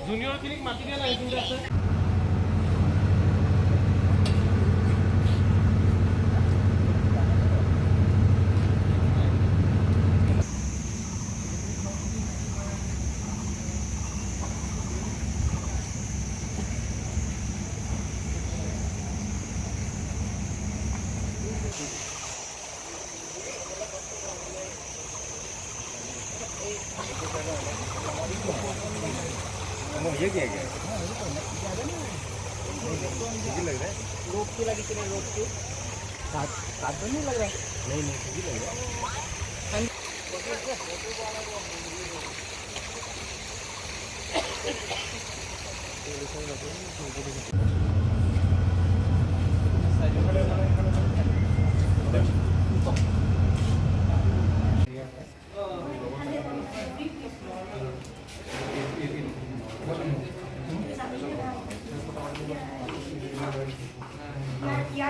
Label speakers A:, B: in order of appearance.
A: junior খিনিক মাতি দিয়া নাই কিন্তু আছে
B: ये क्या है लग रहा है
A: रोप की लगी थी रोप की साथ तो नहीं लग रहा
B: नहीं ठीक लग रहा
C: Ya,